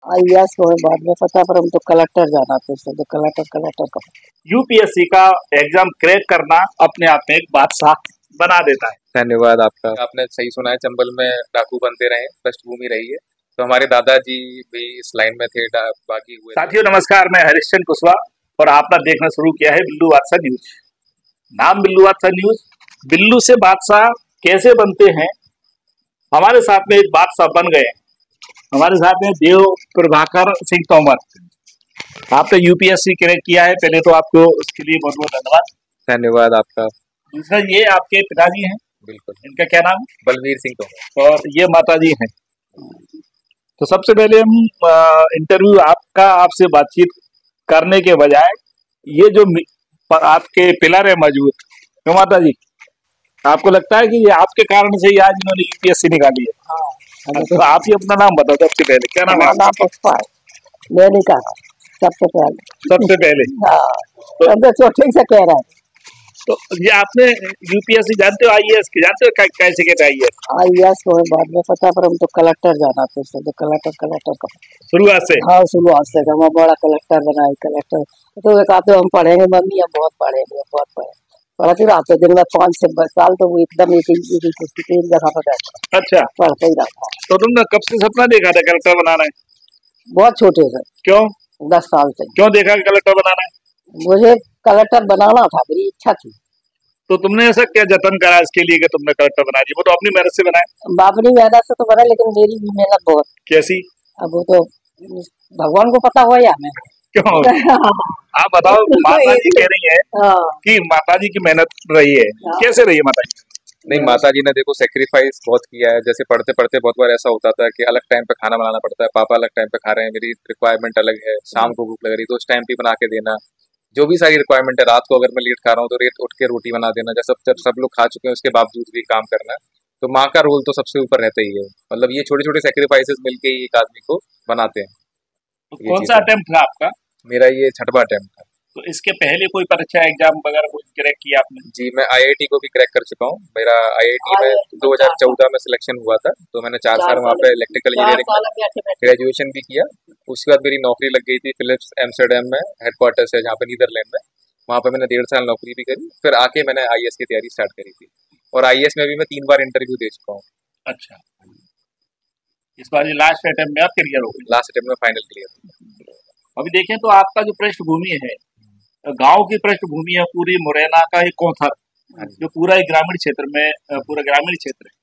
IAS को बाद में पता, पर हम तो कलेक्टर जाना थे, तो कलेक्टर का। यूपीएससी का एग्जाम क्रैक करना अपने आप में एक बादशाह बना देता है। धन्यवाद आपका। आपने सही सुना है, चंबल में डाकू बनते रहे, पृष्ठभूमि रही है। तो हमारे दादाजी भी इस लाइन में थे, बागी हुए। साथियों नमस्कार, मैं हरिश्चंद्र कुशवाहा और आपने देखना शुरू किया है बिल्लू बादशाह न्यूज। नाम बिल्लू बादशाह न्यूज। बिल्लू से बादशाह कैसे बनते हैं, हमारे साथ में एक बादशाह बन गए। हमारे साथ में देव प्रभाकर सिंह तोमर। आपने यूपीएससी क्रैक किया है, पहले तो आपको उसके लिए बहुत बहुत धन्यवाद। धन्यवाद आपका। दूसरा, ये आपके पिताजी हैं? बिल्कुल। इनका क्या नाम? बलवीर सिंह तोमर। और ये माताजी हैं। तो सबसे पहले हम इंटरव्यू आपसे बातचीत करने के बजाय ये जो आपके पिलर है मजबूत, तो माता जी आपको लगता है कि ये आपके कारण से ही आज इन्होंने यूपीएससी निकाली है? हाँ। तो आप ही अपना नाम बताओ सबसे पहले, क्या नाम है? नाम पुष्पा है, मैंने कहा सबसे पहले। हाँ, तो छोटे से कह रहा है। तो ये आपने यूपीएससी जानते हो, आईएएस की जानते हो कैसे कहते हैं आईएएस? आईएएस को बाद में पता, पर हम तो कलेक्टर जाना थे, तो कलेक्टर का शुरुआत से? हाँ, शुरुआत से हम बड़ा कलेक्टर बनाए। कलेक्टर तो कहते हम पढ़ेंगे मम्मी, हम बहुत पढ़े पढ़ते रहते दिन में 5 से 10 साल, तो वो एकदम एक जगह पर बैठा। अच्छा, पढ़ते ही रहता। तो तुमने कब से सपना देखा था कलेक्टर बनाना है? बहुत छोटे से। क्यों? 10 साल से। क्यों देखा कि कलेक्टर बनाना है? मुझे कलेक्टर बनाना था, मेरी इच्छा थी। तो तुमने ऐसा क्या जतन करा इसके लिए कि तुमने कलेक्टर बना दिया? वो तो अपनी मेहनत से बनाए। अपनी मेहनत से तो बना, लेकिन मेरी भी मेहनत बहुत। कैसी? अब वो तो भगवान को पता हो या मैं। क्यों? आप बताओ। माता जी कह रही है कि माता जी की मेहनत रही है, कैसे रही है माता जी? नहीं, माता जी ने देखो सेक्रीफाइस बहुत किया है। जैसे पढ़ते पढ़ते बहुत बार ऐसा होता था कि अलग टाइम पे खाना बनाना पड़ता है, पापा अलग टाइम पे खा रहे हैं, मेरी रिक्वायरमेंट अलग है, शाम को भूख लग रही तो उस टाइम पे बना के देना। जो भी सारी रिक्वायरमेंट है, रात को अगर मैं लेट खा रहा हूँ तो रेत उठ के रोटी बना देना, जैसे जब सब लोग खा चुके हैं उसके बावजूद भी काम करना। तो माँ का रोल तो सबसे ऊपर रहता ही है। मतलब ये छोटे छोटे सेक्रीफाइसेस मिलके ही एक आदमी को बनाते हैं। तो कौन सा अटेम्प्ट था आपका? मेरा ये 6वां अटेम्प्ट था। तो इसके पहले कोई परीक्षा एग्जाम वगैरह कोई क्रैक किया आपने? जी, मैं आईआईटी को भी क्रैक कर चुका हूँ। मेरा आईआईटी में 2014 में सिलेक्शन हुआ था, तो मैंने 4 साल वहाँ पे इलेक्ट्रिकल इंजीनियरिंग ग्रेजुएशन भी किया। उसके बाद मेरी नौकरी लग गई थी फिलिप्स एम्स्टर्डम में, हेडक्वार्टर है जहाँ पे नीदरलैंड में। वहाँ पे मैंने 1.5 साल नौकरी भी करी, फिर आके मैंने आईएएस की तैयारी स्टार्ट करी थी। और आईएएस में भी मैं 3 बार इंटरव्यू दे चुका हूँ। अच्छा, इस बार ये लास्ट अटेम्प्ट में आप क्लियर हो गए? लास्ट अटेम्प्ट में फाइनल क्लियर। अभी देखें तो आपका जो पृष्ठभूमि है, गांव की पृष्ठभूमि है, पूरी मुरैना का एक कोथर, जो पूरा एक ग्रामीण क्षेत्र में पूरा ग्रामीण क्षेत्र है।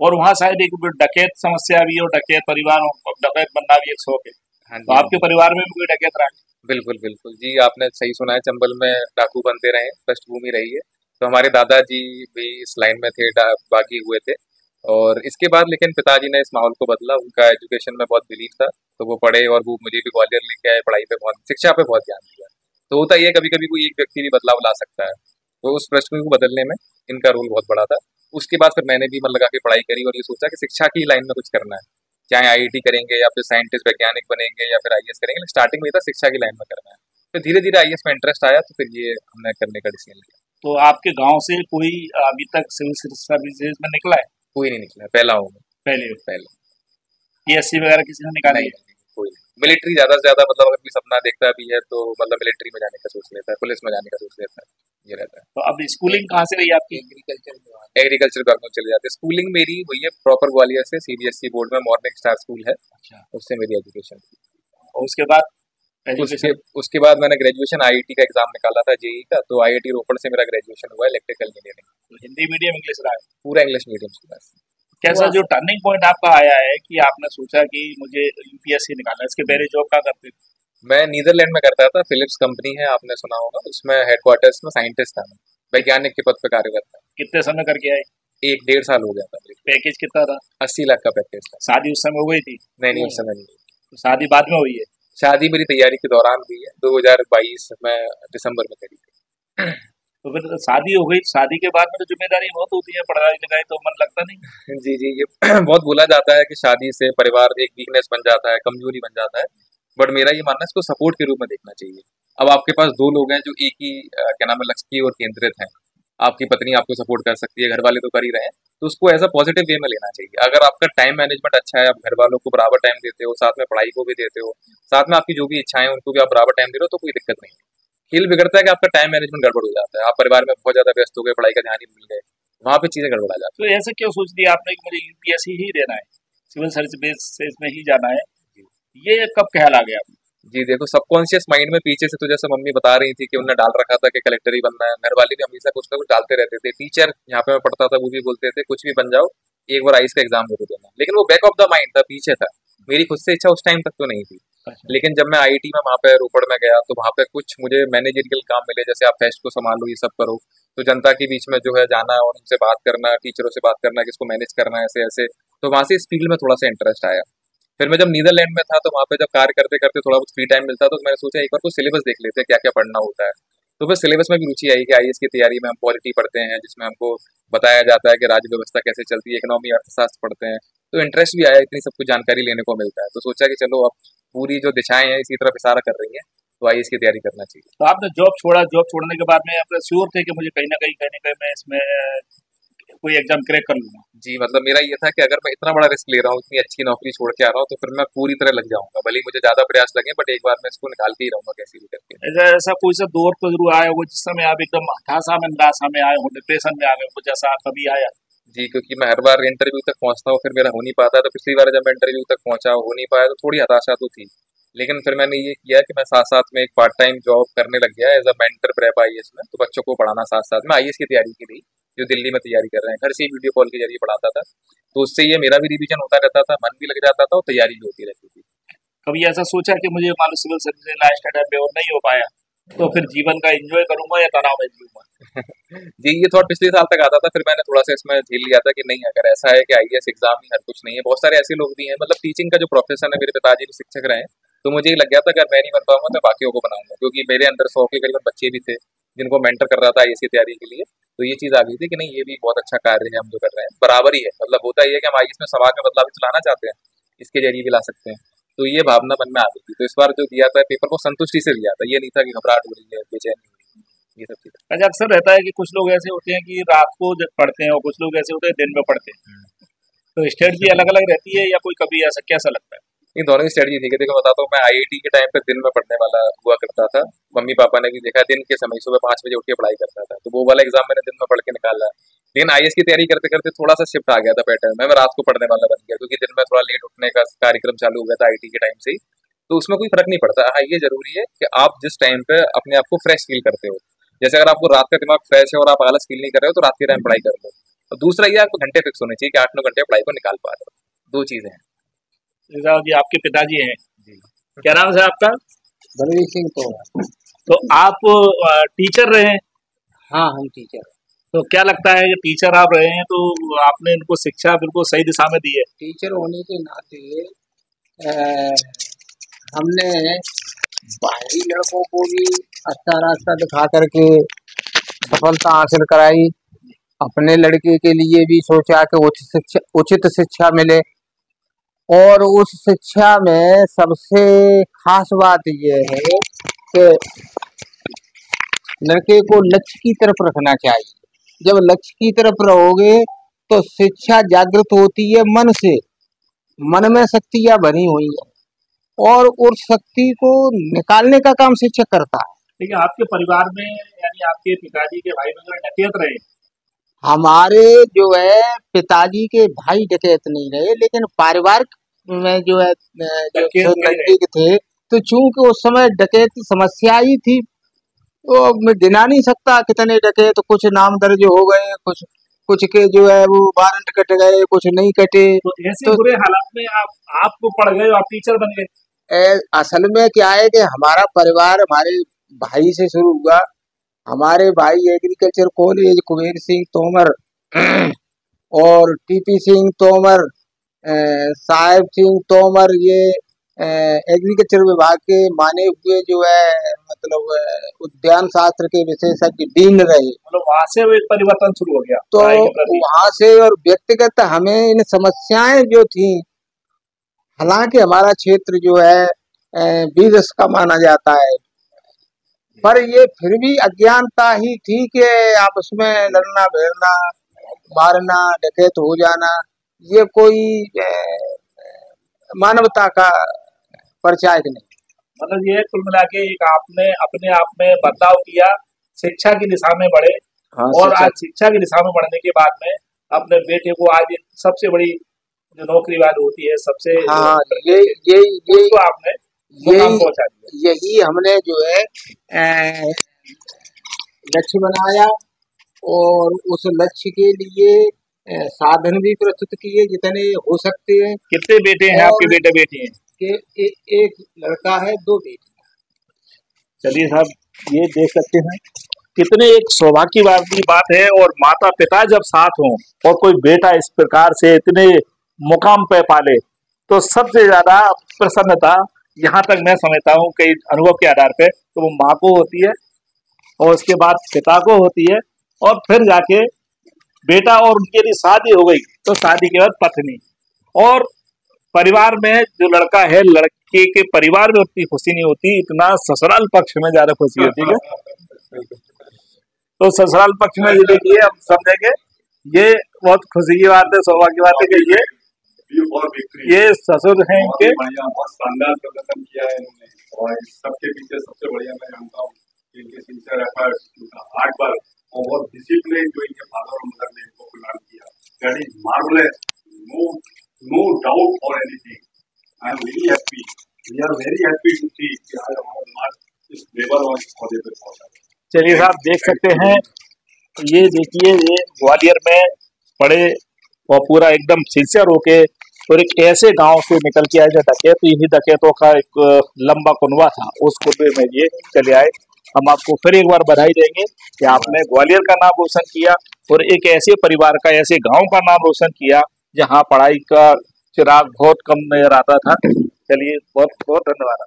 और वहाँ शायद एक डकैत समस्या भी है, और डकैत परिवार, डकैत बनना भी एक शौक है। तो आपके परिवार में भी कोई डकैत रहा है? बिल्कुल बिल्कुल जी, आपने सही सुना है, चंबल में डाकू बनते रहे, पृष्ठभूमि रही है। तो हमारे दादाजी भी इस लाइन में थे, बागी हुए थे। और इसके बाद लेकिन पिताजी ने इस माहौल को बदला। उनका एजुकेशन में बहुत बिलीव था, तो वो पढ़े और वो मुझे भी ग्वालियर लेके आए, पढ़ाई पे बहुत, शिक्षा पे बहुत ध्यान दिया। तो होता ही है, कभी कभी कोई एक व्यक्ति भी बदलाव ला सकता है, तो उस पृष्ठभूमि को बदलने में इनका रोल बहुत बड़ा था। उसके बाद फिर मैंने भी मन लगा के पढ़ाई करी और ये सोचा कि शिक्षा की लाइन में कुछ करना है, चाहे आईआईटी करेंगे या फिर साइंटिस्ट वैज्ञानिक बनेंगे या फिर आईएएस करेंगे, लेकिन स्टार्टिंग में था शिक्षा की लाइन में करना है। फिर धीरे धीरे आईएएस में इंटरेस्ट आया, तो फिर ये हमने करने का डिसीजन लिया। तो आपके गांव से कोई अभी तक सिविल सर्विसेज में निकला है? कोई नहीं निकला, पहला हूँ। पहले पीएससी वगैरह किसी ने निकाला है? कोई नहीं। मिलिट्री ज्यादा से ज्यादा, मतलब अगर कोई सपना देखता भी है तो मतलब मिलिट्री में जाने का सोच लेता है, पुलिस में जाने का सोच लेता है, ये रहता है। तो अब स्कूलिंग कहाँ से रही आपकी? एग्रीकल्चर विभाग में चले जाते हैं। स्कूलिंग मेरी हुई है प्रॉपर ग्वालियर से, सीबीएसई बोर्ड में मॉर्निंग स्टार स्कूल है। अच्छा, उससे मेरी एजुकेशन थी। और उसके बाद उसके बाद मैंने ग्रेजुएशन आईआईटी का एग्जाम निकाला था, जेईई का, तो आईआईटी रोपड़ से मेरा ग्रेजुएशन हुआ इलेक्ट्रिकल इंजीनियरिंग। तो हिंदी मीडियम इंग्लिश रहा है? पूरा इंग्लिश मीडियम स्कूल। कैसा जो टर्निंग पॉइंट आपका आया है कि आपने सोचा कि मुझे यूपीएससी निकालना है? इसके पहले जॉब क्या करते थे? मैं नीदरलैंड में करता था, फिलिप्स कंपनी है, आपने सुना होगा, उसमें हेडक्वार्टर्स में साइंटिस्ट था, वैज्ञानिक के पद पे कार्यरत था। कितने समय करके आए? 1-1.5 साल हो गया था। पैकेज कितना था? 80 लाख का पैकेज था। शादी उस समय हो गई थी? नहीं, उस समय नहीं। तो शादी बाद में हुई है? शादी मेरी तैयारी के दौरान हुई है, 2022 में दिसंबर में करी थी। तो फिर शादी हो गई, शादी के बाद में तो जिम्मेदारी बहुत होती है, पढ़ाई लिखाई तो मन लगता नहीं? जी जी, ये बहुत बोला जाता है कि शादी से परिवार एक वीकनेस बन जाता है, कमजोरी बन जाता है, बट मेरा ये मानना है इसको सपोर्ट के रूप में देखना चाहिए। अब आपके पास 2 लोग हैं जो एक ही क्या नाम है लक्ष्य की ओर केंद्रित हैं, आपकी पत्नी आपको सपोर्ट कर सकती है, घर वाले तो कर ही रहे हैं, तो उसको एज अ पॉजिटिव वे में लेना चाहिए। अगर आपका टाइम मैनेजमेंट अच्छा है, आप घर वालों को बराबर टाइम देते हो, साथ में पढ़ाई को भी देते हो, साथ में आपकी जो भी इच्छाएं हैं उनको भी आप बराबर टाइम दे रहे हो, तो कोई दिक्कत नहीं है। खेल बिगड़ता है कि आपका टाइम मैनेजमेंट गड़बड़ हो जाता है, आप परिवार में बहुत ज्यादा व्यस्त हो गए, पढ़ाई का ध्यान ही भूल गए, वहां पे चीजें गड़बड़ा जाती तो ऐसा क्यों सोच दिया आपने कि मुझे यूपीएससी ही देना है, सिविल सर्विस में ही जाना है? हैं। ये कब ख्याल आ गया आपको? जी देखो, सबकॉन्शियस माइंड में पीछे से तो जैसे मम्मी बता रही थी कि उन्होंने डाल रखा था कि कलेक्टर ही बनना है, घर वाले भी हमेशा कुछ ना कुछ डालते रहते थे, टीचर यहाँ पे मैं पढ़ता था वो भी बोलते थे कुछ भी बन जाओ, एक बार आईएएस का एग्जाम दे देना, लेकिन वो बैक ऑफ द माइंड था, पीछे था। मेरी खुद से इच्छा उस टाइम तक तो नहीं थी। अच्छा। लेकिन जब मैं आईआईटी में वहाँ पे रोपड़ में गया तो वहाँ पे कुछ मुझे मैनेजरियल काम मिले, जैसे आप फेस्ट को संभालो, ये सब करो, तो जनता के बीच में जो है जाना और उनसे बात करना, टीचरों से बात करना, किसको मैनेज करना है, ऐसे ऐसे, तो वहाँ से इस फील्ड में थोड़ा सा इंटरेस्ट आया। फिर मैं जब नीदरलैंड में था तो वहाँ पे जब कार्य करते करते थोड़ा बहुत फ्री टाइम मिलता तो मैंने सोचा एक बार कुछ सिलेबस देख लेते हैं, क्या क्या पढ़ना होता है। तो फिर सिलेबस में भी रुचि आई कि आईएएस की तैयारी में हम पॉलिटी पढ़ते हैं, जिसमें हमको बताया जाता है कि राज्य व्यवस्था कैसे चलती है, इकोनॉमी अर्थशास्त्र पढ़ते हैं, तो इंटरेस्ट भी आया, इतनी सब कुछ जानकारी लेने को मिलता है, तो सोचा कि चलो अब पूरी जो दिशाएं हैं इसी तरफ इशारा कर रही हैं, तो आईएएस की तैयारी करना चाहिए। तो आपने जॉब छोड़ा, जॉब छोड़ने के बाद में आप श्योर थे कि मुझे कहीं ना कहीं मैं इसमें कोई एग्जाम क्रैक कर लूंगा? जी मतलब मेरा ये था कि अगर मैं इतना बड़ा रिस्क ले रहा हूँ, इतनी अच्छी नौकरी छोड़ के आ रहा हूँ, तो फिर मैं पूरी तरह लग जाऊंगा, भले ही मुझे ज्यादा प्रयास लगे, बट एक बार मैं इसको निकाल के ही रहूंगा कैसे भी करके। ऐसा ऐसा कोई सा दौर तो जरूर आया होगा जिस समय आप एकदम हताशा में, निराशा में आए हो, डिप्रेशन में आ गए हो, जैसा कभी आया? जी, क्योंकि मैं हर बार इंटरव्यू तक पहुंचता हूँ, फिर मेरा हो नहीं पाता है, तो पिछली बार जब मैं इंटरव्यू तक पहुंचा हो नहीं पाया तो थोड़ी हताशा तो थी, लेकिन फिर मैंने ये किया कि मैं साथ साथ में एक पार्ट टाइम जॉब करने लग गया as a mentor prep IAS में, तो बच्चों को पढ़ाना साथ साथ में आईएएस की तैयारी की थी, जो दिल्ली में तैयारी कर रहे हैं, घर से ही वीडियो कॉल के जरिए पढ़ाता था, तो उससे ये मेरा भी रिवीजन होता रहता था, मन भी लग जाता था और तैयारी भी होती रहती थी। कभी ऐसा सोचा कि मुझे मान लो सिविल सर्विस लास्ट टाइम पे और नहीं हो पाया तो फिर जीवन का एंजॉय करूंगा या तनाव में जीऊंगा? जी, ये थॉट पिछले साल तक आता था, फिर मैंने थोड़ा सा इसमें झेल लिया था कि नहीं, अगर ऐसा है कि आईएएस एग्जाम ही हर कुछ नहीं है, बहुत सारे ऐसे लोग भी हैं, मतलब टीचिंग का जो प्रोफेशन है, मेरे पिताजी भी शिक्षक रहे हैं, तो मुझे ये लग गया था अगर मैं नहीं बन पाऊंगा तो बाकियों को बनाऊंगा, क्योंकि मेरे अंदर 100 के करीबन बच्चे भी थे जिनको मेंटर कर रहा था आईएएस की तैयारी के लिए, तो ये चीज आ गई थी कि नहीं, ये भी बहुत अच्छा कार्य है, हम जो कर रहे हैं बराबर ही है, मतलब होता ही है कि हम आईएएस में समाज में बदलाव भी लाना चाहते हैं, इसके जरिए भी ला सकते हैं, तो ये भावना मन में आ गई थी। तो इस बार जो दिया था पेपर को संतुष्टि से दिया था, ये नहीं था कि घबराहट हो रही है, बेचैनी हो रही है, ये सब चीजें। अच्छा, अक्सर रहता है कि कुछ लोग ऐसे होते हैं कि रात को जब पढ़ते हैं और कुछ लोग ऐसे होते हैं दिन में पढ़ते हैं, तो स्ट्रेटजी अलग अलग रहती है या कोई कभी ऐसा कैसा लगता है? इन दोनों की स्ट्रेटजी थी कि देखो बताता हूँ, मैं आईआईटी के टाइम पे दिन में पढ़ने वाला हुआ करता था, मम्मी पापा ने भी देखा, दिन के समय सुबह 5 बजे उठ के पढ़ाई करता था, तो वो वाला एग्जाम मैंने दिन में पढ़ के निकाला। लेकिन आईएएस की तैयारी करते करते थोड़ा सा शिफ्ट आ गया था पैटर्न में, मैं रात को पढ़ने वाला बन गया, क्योंकि दिन में थोड़ा लेट उठने का कार्यक्रम चालू हो गया था आईटी के टाइम से ही, तो उसमें कोई फर्क नहीं पड़ता। हाँ, ये जरूरी है कि आप जिस टाइम पे अपने आप को फ्रेश फील करते हो, जैसे अगर आपको रात का दिमाग फ्रेश है और आप आलस फील नहीं कर रहे हो तो रात के टाइम पढ़ाई कर लो, और दूसरा ये आपको घंटे फिक्स होने चाहिए कि 8-9 घंटे पढ़ाई को निकाल पा रहे हो, दो चीजें हैं। जैसा कि आपके पिताजी हैं, जी, क्या नाम है आपका? बलवीर सिंह तो। तो आप टीचर रहे हैं, हाँ, हम टीचर। तो क्या लगता है कि टीचर आप रहे हैं तो आपने इनको शिक्षा बिल्कुल सही दिशा में दी है? टीचर होने के नाते हमने बाहरी लड़कों को भी अच्छा रास्ता दिखा करके सफलता हासिल कराई, अपने लड़के के लिए भी सोचा कि उचित शिक्षा मिले, और उस शिक्षा में सबसे खास बात यह है कि लड़के को लक्ष्य की तरफ रखना चाहिए। जब लक्ष्य की तरफ रहोगे तो शिक्षा जागृत होती है मन से, मन में शक्तियाँ भरी हुई हैं और उस शक्ति को निकालने का काम शिक्षक करता है। देखिए, आपके परिवार में यानी आपके पिताजी के भाई वगैरह डकैत रहे? हमारे जो है पिताजी के भाई डकैत नहीं रहे, लेकिन पारिवारिक में जो है जो नजदीक थे, तो चूंकि उस समय डकैत की समस्या ही थी, तो मैं गिना नहीं सकता कितने डकैत, तो कुछ नाम दर्ज हो गए, कुछ के जो है वो वारंट कट गए, कुछ नहीं कटे। तो ऐसे बुरे हालात में आपको पढ़ गए, आप टीचर बन गए? असल में क्या है कि हमारा परिवार हमारे भाई से शुरू हुआ। हमारे भाई एग्रीकल्चर कॉलेज कुबेर सिंह तोमर और टीपी सिंह तोमर, साहेब सिंह तोमर, ये एग्रीकल्चर विभाग के माने हुए जो है मतलब उद्यान शास्त्र के विशेषज्ञ डीन रहे। मतलब वहां से एक परिवर्तन शुरू हो गया तो वहां से, और व्यक्तिगत हमें इन समस्याएं जो थी, हालांकि हमारा क्षेत्र जो है बीरस का माना जाता है, पर ये फिर भी अज्ञानता ही थी कि आपस में लड़ना भिड़ना, मारना, डकैत हो जाना, ये कोई मानवता का परिचायक नहीं। मतलब ये कुल मिला के एक आपने अपने आप में बदलाव किया, शिक्षा की दिशा में बढ़े। हाँ, और आज शिक्षा की दिशा में बढ़ने के बाद में अपने बेटे को आज सबसे बड़ी जो नौकरी वाली होती है, सबसे हाँ, ये आपने मुकाम पहुंचा दिया। यही हमने जो है लक्ष्य बनाया और उस लक्ष्य के लिए साधन भी प्रस्तुत किए जितने हो सकते हैं। कितने बेटे हैं आपके, बेटे बेटी हैं? कि एक लड़का है, 2 बेटी। चलिए साहब, ये देख सकते हैं कितने एक सौभाग्य की बात है। और माता पिता जब साथ हों और कोई बेटा इस प्रकार से इतने मुकाम पे पाले तो सबसे ज्यादा प्रसन्नता यहाँ तक मैं समझता हूँ कई अनुभव के आधार पे तो वो माँ को होती है और उसके बाद पिता को होती है और फिर जाके बेटा, और उनके लिए शादी हो गई तो शादी के बाद पत्नी। और परिवार में जो लड़का है, लड़के के परिवार में उतनी खुशी नहीं होती, इतना ससुराल पक्ष में ज्यादा खुशी होती है। तो ससुराल पक्ष में ये देखिए, हम समझेंगे ये बहुत खुशी की बात है, सौभाग्य की बात है कि ये ससुर हैं इनके। बहुत शानदार प्रदर्शन किया है इन्होंने और सबके पीछे सबसे बढ़िया मैं जानता हूँ इनके सिंसियर एफर्ट, इनका हार्ड वर्क और डिसिप्लिन जो इनके फादर और मदर ने इनको प्रदान किया, that is marvellous, no doubt और anything. I am very happy, we are very happy to see कि आज हमारा समाज इस लेवल और इस पौधे पे पहुंचा। चलिए साहब, देख सकते हैं ये देखिए, ये ग्वालियर में पड़े और पूरा एकदम सिंसियर होके और एक ऐसे गांव से निकल के आए जो डकैत, इन्हीं डकैतों का एक लंबा कुनबा था, उस कुनबे में ये चले आए। हम आपको फिर एक बार बधाई देंगे कि आपने ग्वालियर का नाम रोशन किया और एक ऐसे परिवार का, ऐसे गांव का नाम रोशन किया जहां पढ़ाई का चिराग बहुत कम नजर आता था। चलिए, बहुत बहुत धन्यवाद।